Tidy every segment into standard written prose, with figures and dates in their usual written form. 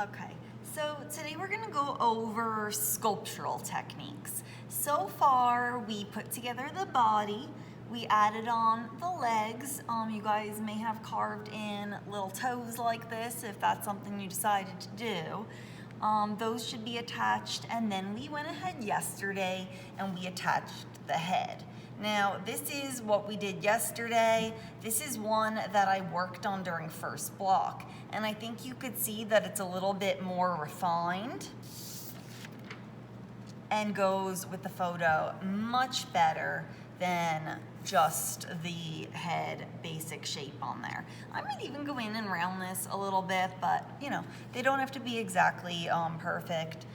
Okay, so today we're gonna go over sculptural techniques. So far, we put together the body, we added on the legs. You guys may have carved in little toes like this if that's something you decided to do. Those should be attached, and then we went ahead yesterday and we attached the head. Now, this is what we did yesterday. This is one that I worked on during first block, and I think you could see that it's a little bit more refined and goes with the photo much better than just the head basic shape on there. I might even go in and round this a little bit, but you know, they don't have to be exactly perfect.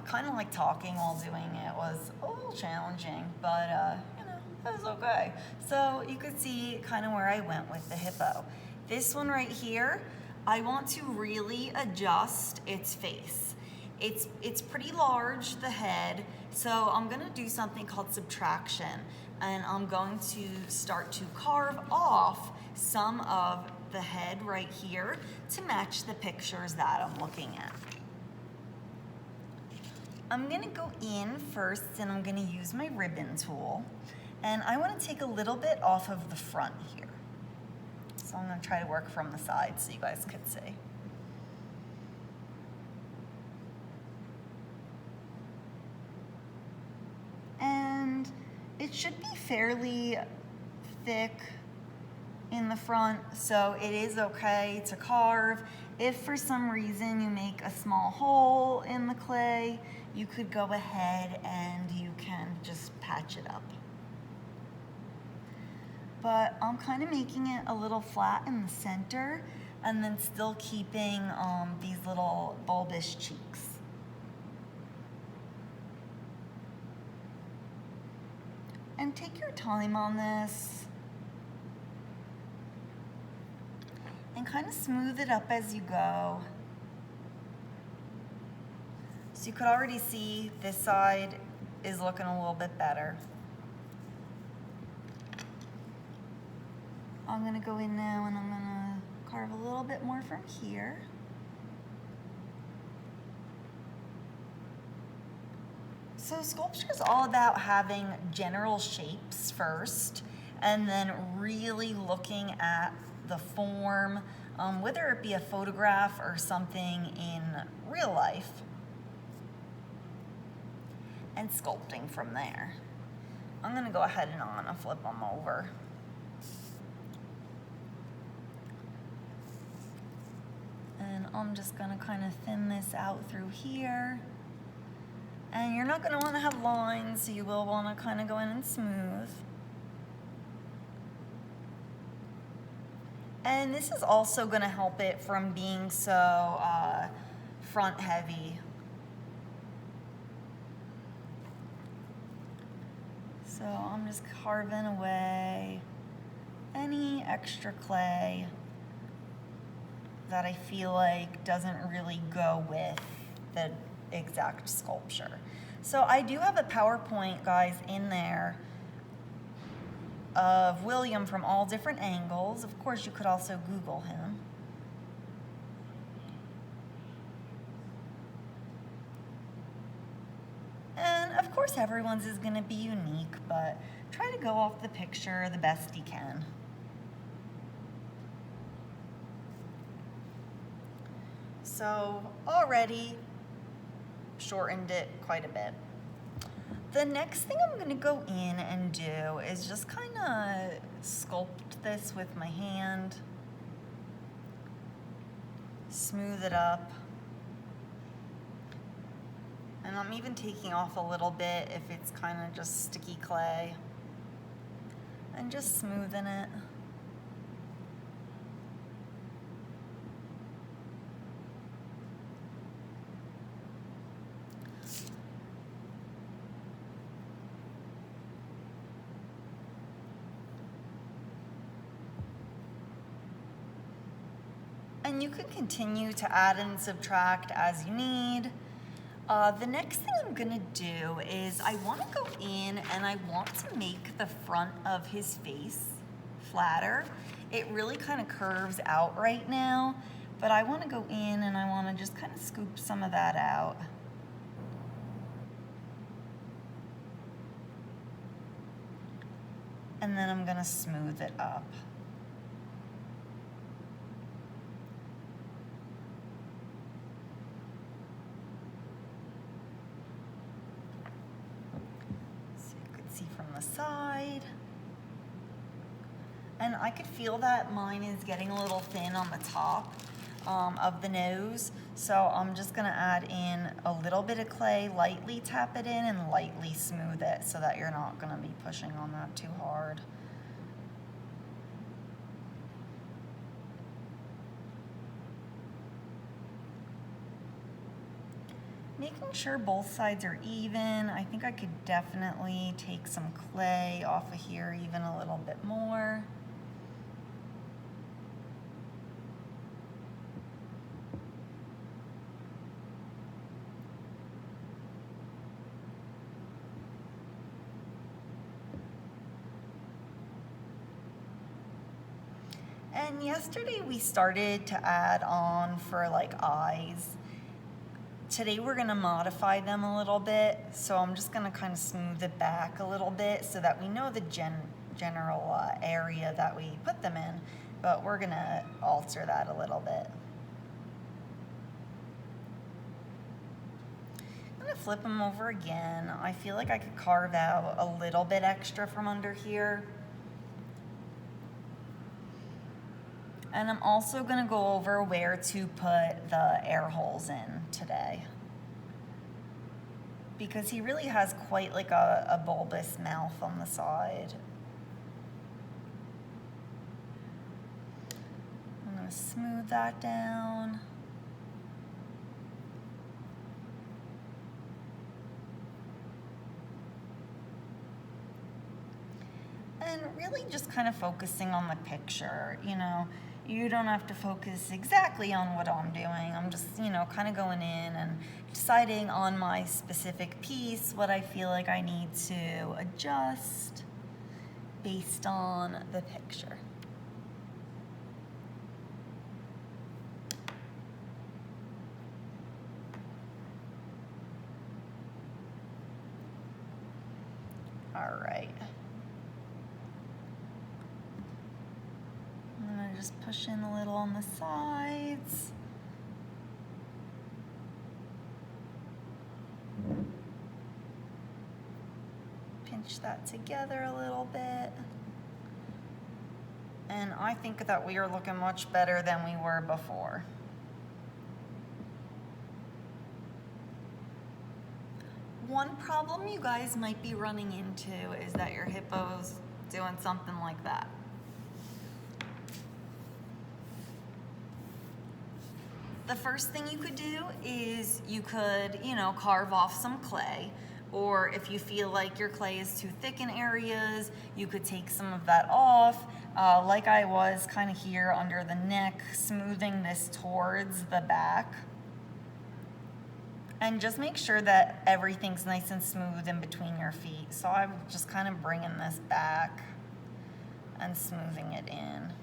Kind of like talking while doing it was a little challenging, but you know, that was okay. So you could see kind of where I went with the hippo. This one right here, I want to really adjust its face. It's pretty large, the head, so I'm gonna do something called subtraction, and I'm going to start to carve off some of the head right here to match the pictures that I'm looking at. I'm gonna go in first and I'm gonna use my ribbon tool, and I wanna take a little bit off of the front here. So I'm gonna try to work from the side so you guys could see. And it should be fairly thick in the front, so it is okay to carve. If for some reason you make a small hole in the clay, you could go ahead and you can just patch it up. But I'm kind of making it a little flat in the center and then still keeping these little bulbous cheeks. And take your time on this and kind of smooth it up as you go. So you could already see this side is looking a little bit better. I'm gonna go in now and I'm gonna carve a little bit more from here. So sculpture is all about having general shapes first and then really looking at the form, whether it be a photograph or something in real life, and sculpting from there. I'm gonna go ahead and I'm gonna flip them over. And I'm just gonna kind of thin this out through here. And you're not gonna wanna have lines, so you will wanna kind of go in and smooth. And this is also gonna help it from being so front heavy. So I'm just carving away any extra clay that I feel like doesn't really go with the exact sculpture. So I do have a PowerPoint, guys, in there of William from all different angles. Of course, you could also Google him. And of course, everyone's is gonna be unique, but try to go off the picture the best you can. So already shortened it quite a bit. The next thing I'm gonna go in and do is just kind of sculpt this with my hand, smooth it up. And I'm even taking off a little bit if it's kind of just sticky clay, and just smoothing it. And you can continue to add and subtract as you need. The next thing I'm gonna do is I wanna go in and I want to make the front of his face flatter. It really kind of curves out right now, But I want to go in and I want to just kind of scoop some of that out. And then I'm going to smooth it up. So you could see from the side. And I could feel that mine is getting a little thin on the top of the nose. So I'm just gonna add in a little bit of clay, lightly tap it in and lightly smooth it so that you're not gonna be pushing on that too hard. Making sure both sides are even. I think I could definitely take some clay off of here even a little bit more. And yesterday we started to add on for like eyes. Today we're gonna modify them a little bit. So I'm just gonna kind of smooth it back a little bit so that we know the general area that we put them in, but we're gonna alter that a little bit. I'm gonna flip them over again. I feel like I could carve out a little bit extra from under here. And I'm also gonna go over where to put the air holes in today, because he really has quite like a bulbous mouth on the side. I'm gonna smooth that down. And really just kind of focusing on the picture, you know. You don't have to focus exactly on what I'm doing. I'm just, you know, kind of going in and deciding on my specific piece what I feel like I need to adjust based on the picture. All right. Just push in a little on the sides. Pinch that together a little bit. And I think that we are looking much better than we were before. One problem you guys might be running into is that your hippo's doing something like that. The first thing you could do is you could, you know, carve off some clay, or if you feel like your clay is too thick in areas, you could take some of that off, like I was kind of here under the neck, smoothing this towards the back. And just make sure that everything's nice and smooth in between your feet. So I'm just kind of bringing this back and smoothing it in.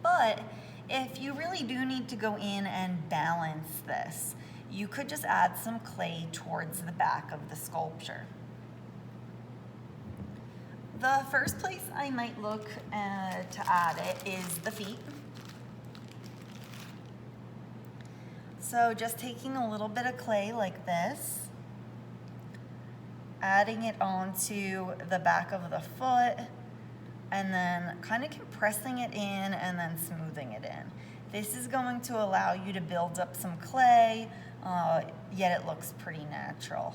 But if you really do need to go in and balance this, you could just add some clay towards the back of the sculpture. The first place I might look to add it is the feet. So just taking a little bit of clay like this, adding it onto the back of the foot, and then kind of compressing it in and then smoothing it in. This is going to allow you to build up some clay, yet it looks pretty natural.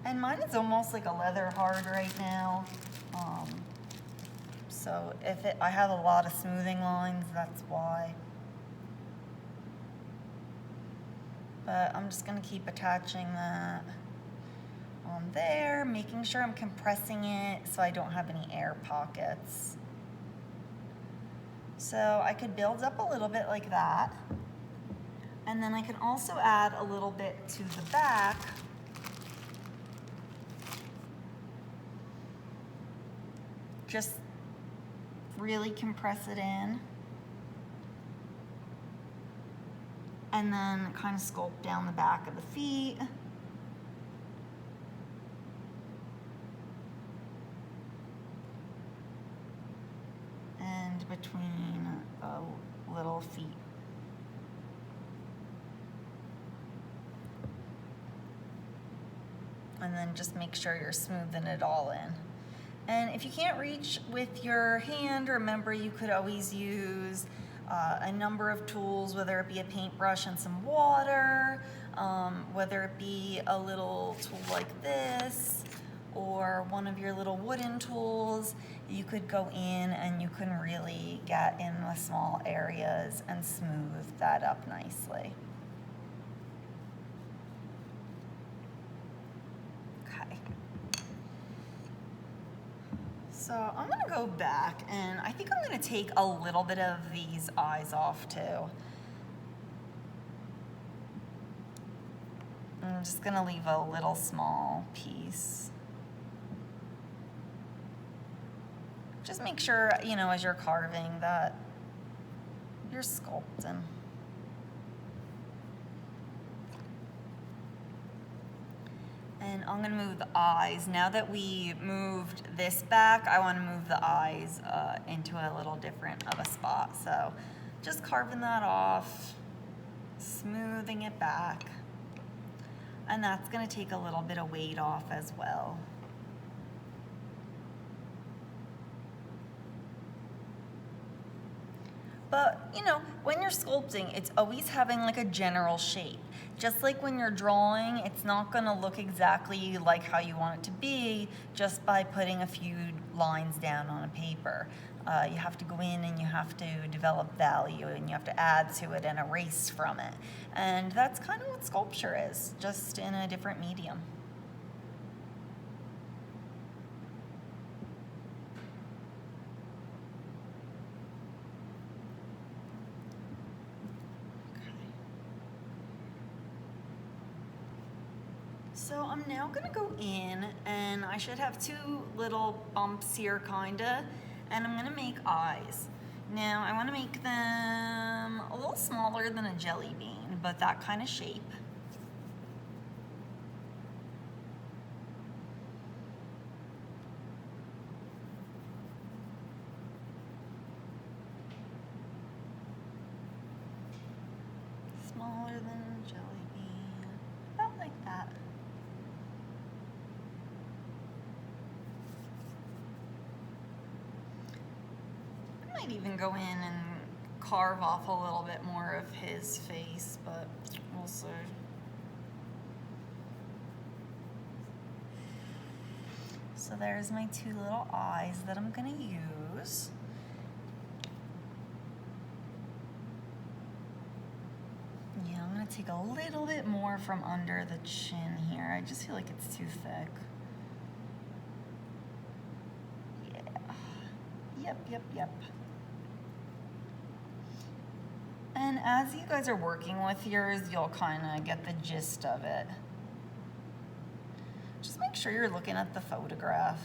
And mine is almost like a leather hard right now. So if I have a lot of smoothing lines, that's why. But I'm just gonna keep attaching that on there, making sure I'm compressing it so I don't have any air pockets. So I could build up a little bit like that. And then I can also add a little bit to the back. just really compress it in. And then kind of sculpt down the back of the feet. And between the little feet. And then just make sure you're smoothing it all in. And if you can't reach with your hand, remember you could always use a number of tools, whether it be a paintbrush and some water, whether it be a little tool like this, or one of your little wooden tools. You could go in and you can really get in the small areas and smooth that up nicely. So I'm gonna go back and I think I'm gonna take a little bit of these eyes off too. I'm just gonna leave a little small piece. Just make sure, you know, as you're carving that you're sculpting. And I'm gonna move the eyes. Now that we moved this back, I wanna move the eyes into a little different of a spot. So just carving that off, smoothing it back. And that's gonna take a little bit of weight off as well. But, you know, when you're sculpting, it's always having like a general shape. Just like when you're drawing, it's not gonna look exactly like how you want it to be just by putting a few lines down on a paper. You have to go in and you have to develop value and you have to add to it and erase from it. And that's kind of what sculpture is, just in a different medium. So I'm now gonna go in and I should have two little bumps here kinda, and I'm gonna make eyes. Now I wanna make them a little smaller than a jelly bean, but that kind of shape. Smaller than a jelly bean, about like that. Even go in and carve off a little bit more of his face, but we'll see. So there's my two little eyes that I'm gonna use. Yeah, I'm gonna take a little bit more from under the chin here. I just feel like it's too thick. Yeah. Yep. And as you guys are working with yours, you'll kind of get the gist of it. Just make sure you're looking at the photograph.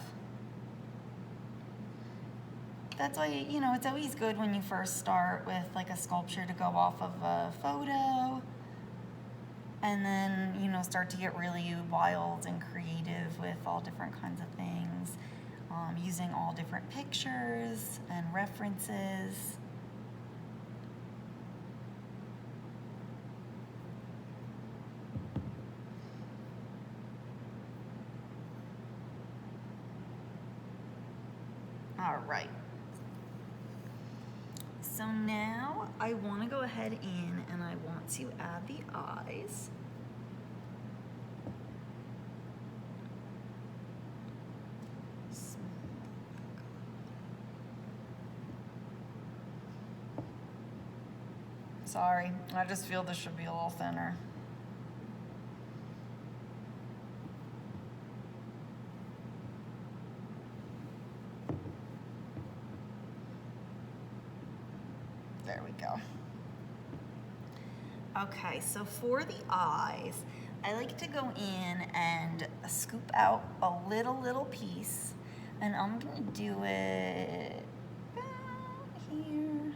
That's why, you know, it's always good when you first start with like a sculpture to go off of a photo and then, you know, start to get really wild and creative with all different kinds of things, using all different pictures and references. All right. So now I want to go ahead in and I want to add the eyes. Sorry, I just feel this should be a little thinner. There we go. Okay, so for the eyes, I like to go in and scoop out a little piece And I'm gonna do it about here.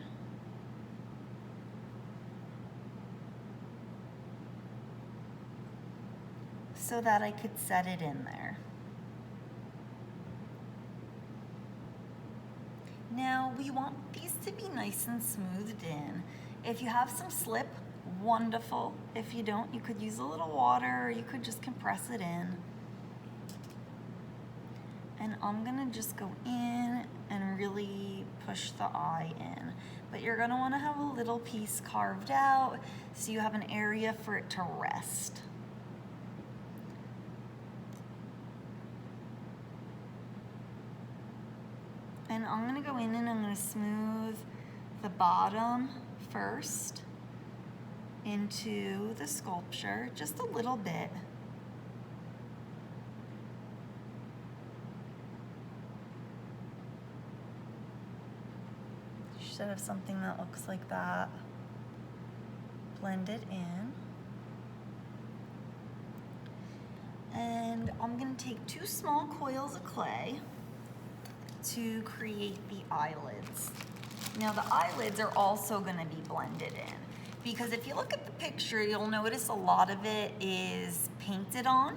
So that I could set it in there. Now we want these to be nice and smoothed in. If you have some slip, wonderful. If you don't, you could use a little water, or you could just compress it in. And I'm gonna just go in and really push the eye in. But you're gonna wanna have a little piece carved out so you have an area for it to rest. And I'm gonna go in and I'm gonna smooth the bottom first into the sculpture, just a little bit. You should have something that looks like that. Blend it in. And I'm gonna take 2 small coils of clay to create the eyelids. Now the eyelids are also gonna be blended in, because if you look at the picture, you'll notice a lot of it is painted on.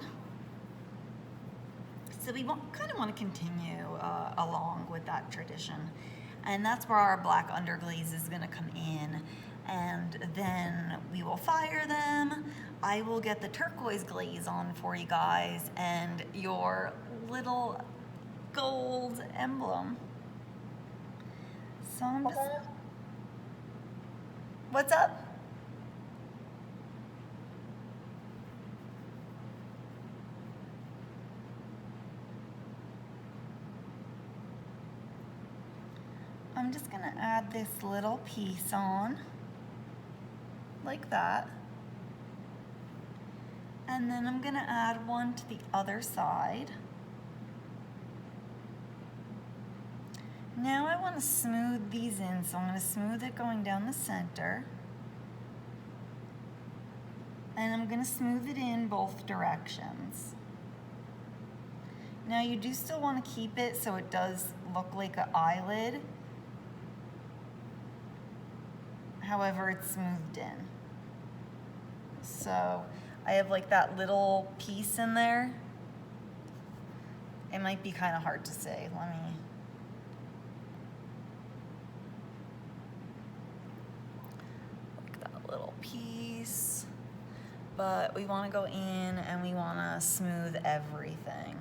So we kind of want to continue along with that tradition. And that's where our black underglaze is gonna come in. And then we will fire them. I will get the turquoise glaze on for you guys and your little gold emblem. So I'm just... What's up? I'm just gonna add this little piece on, like that. And then I'm gonna add one to the other side. Now I want to smooth these in, so I'm going to smooth it going down the center. And I'm going to smooth it in both directions. Now you do still want to keep it so it does look like an eyelid. However, it's smoothed in. So I have like that little piece in there. It might be kind of hard to say. Let me... little piece, but we want to go in and we want to smooth everything.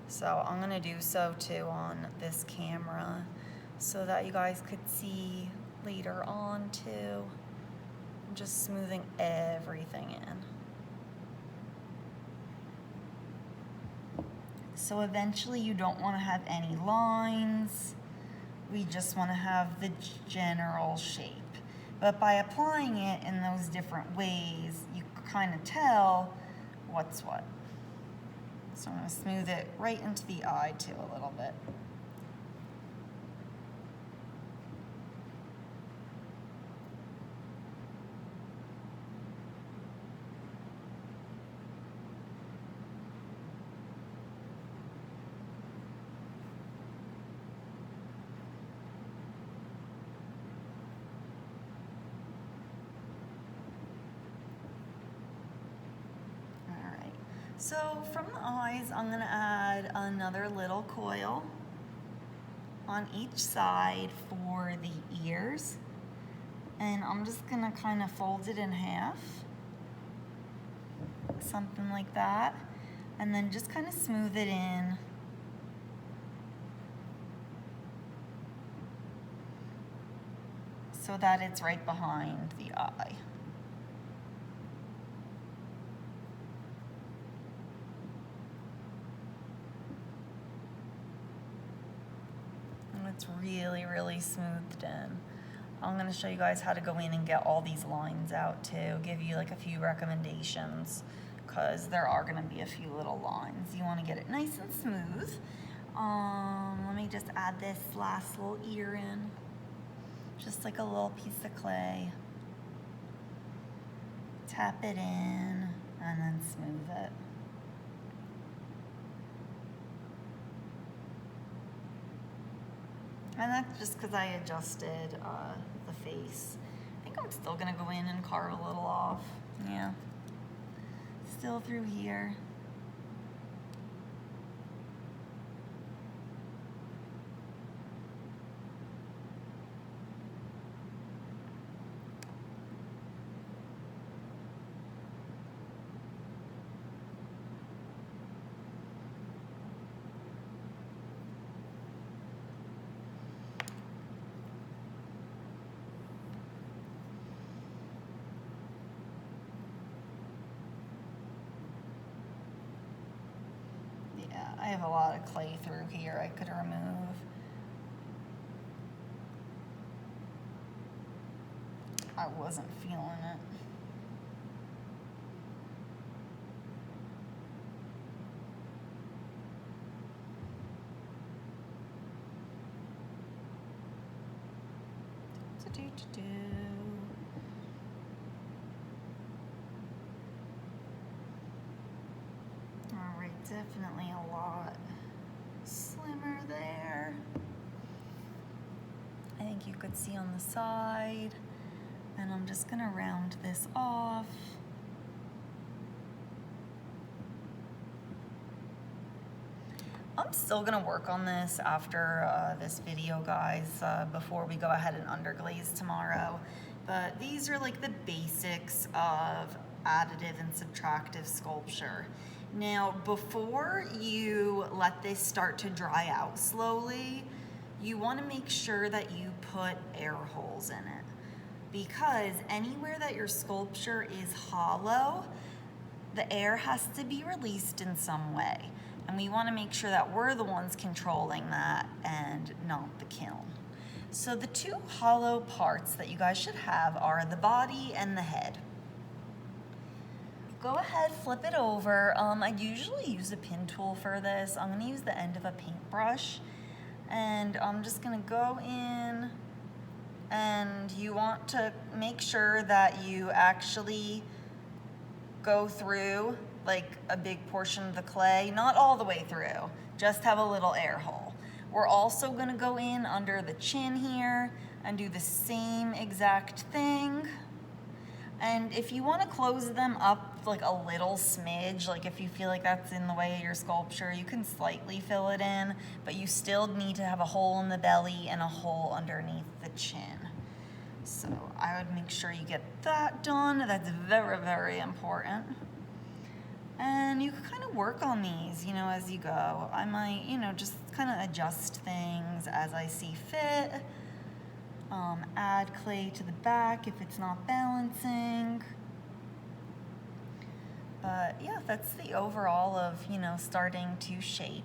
So I'm going to do so too on this camera so that you guys could see later on too. I'm just smoothing everything in. So eventually you don't want to have any lines. We just want to have the general shape. But by applying it in those different ways, you kind of tell what's what. So I'm going to smooth it right into the eye too a little bit. So from the eyes, I'm gonna add another little coil on each side for the ears. And I'm just gonna kind of fold it in half, something like that. And then just kind of smooth it in. So that it's right behind the eye. It's really, really smoothed in. I'm going to show you guys how to go in and get all these lines out too. Give you like a few recommendations because there are going to be a few little lines. You want to get it nice and smooth. Let me just add this last little ear in. Just like a little piece of clay. Tap it in and then smooth it. And that's just because I adjusted the face. I think I'm still gonna go in and carve a little off. Yeah, still through here. I have a lot of clay through here I could remove. I wasn't feeling it. All right, definitely a lot slimmer there. I think you could see on the side, and I'm just gonna round this off. I'm still gonna work on this after this video, guys, before we go ahead and underglaze tomorrow. But these are like the basics of additive and subtractive sculpture. Now, before you let this start to dry out slowly, you wanna make sure that you put air holes in it, because anywhere that your sculpture is hollow, the air has to be released in some way. And we wanna make sure that we're the ones controlling that and not the kiln. So the two hollow parts that you guys should have are the body and the head. Go ahead, flip it over. I usually use a pin tool for this. I'm gonna use the end of a paintbrush, and I'm just gonna go in, and you want to make sure that you actually go through like a big portion of the clay, not all the way through, just have a little air hole. We're also gonna go in under the chin here and do the same exact thing. And if you wanna close them up like a little smidge, like if you feel like that's in the way of your sculpture, you can slightly fill it in, but you still need to have a hole in the belly and a hole underneath the chin. So I would make sure you get that done. That's very, very important. And you can kind of work on these, as you go. I might, just kind of adjust things as I see fit. Add clay to the back if it's not balancing. But yeah, that's the overall of, starting to shape.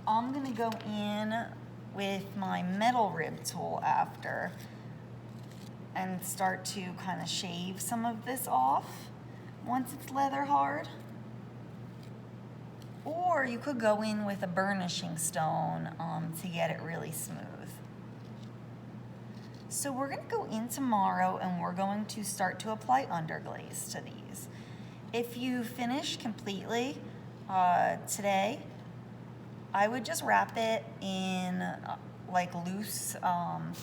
I'm gonna go in with my metal rib tool after and start to kind of shave some of this off once it's leather hard. Or you could go in with a burnishing stone to get it really smooth. So we're gonna go in tomorrow and we're going to start to apply underglaze to these. If you finish completely today, I would just wrap it in like loose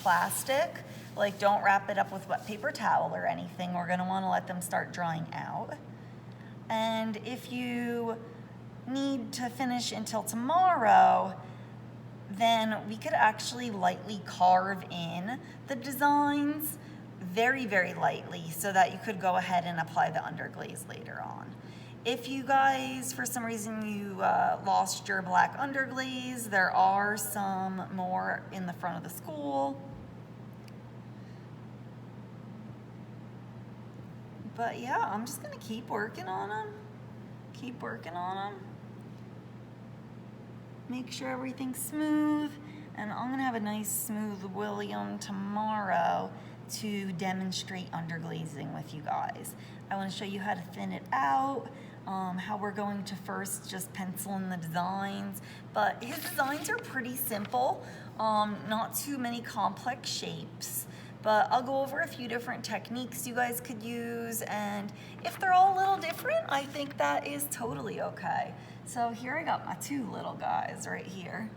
plastic. Like, don't wrap it up with wet paper towel or anything. We're gonna wanna let them start drying out. And if you need to finish until tomorrow, then we could actually lightly carve in the designs very, very lightly so that you could go ahead and apply the underglaze later on. If you guys, for some reason, you lost your black underglaze, there are some more in the front of the school. But yeah, I'm just gonna keep working on them. Keep working on them. Make sure everything's smooth. And I'm gonna have a nice smooth William tomorrow to demonstrate underglazing with you guys. I wanna show you how to thin it out, how we're going to first just pencil in the designs. But his designs are pretty simple, not too many complex shapes. But I'll go over a few different techniques you guys could use, and if they're all a little different, I think that is totally okay. So here I got my two little guys right here.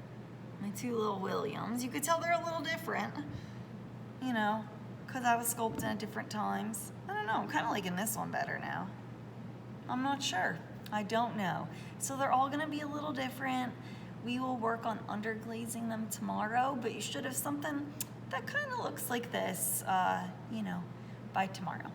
My two little Williams. You could tell they're a little different, you know, because I was sculpting at different times. I don't know, I'm kind of liking this one better now. I'm not sure. I don't know. So they're all gonna be a little different. We will work on underglazing them tomorrow, but you should have something that kind of looks like this, you know, by tomorrow.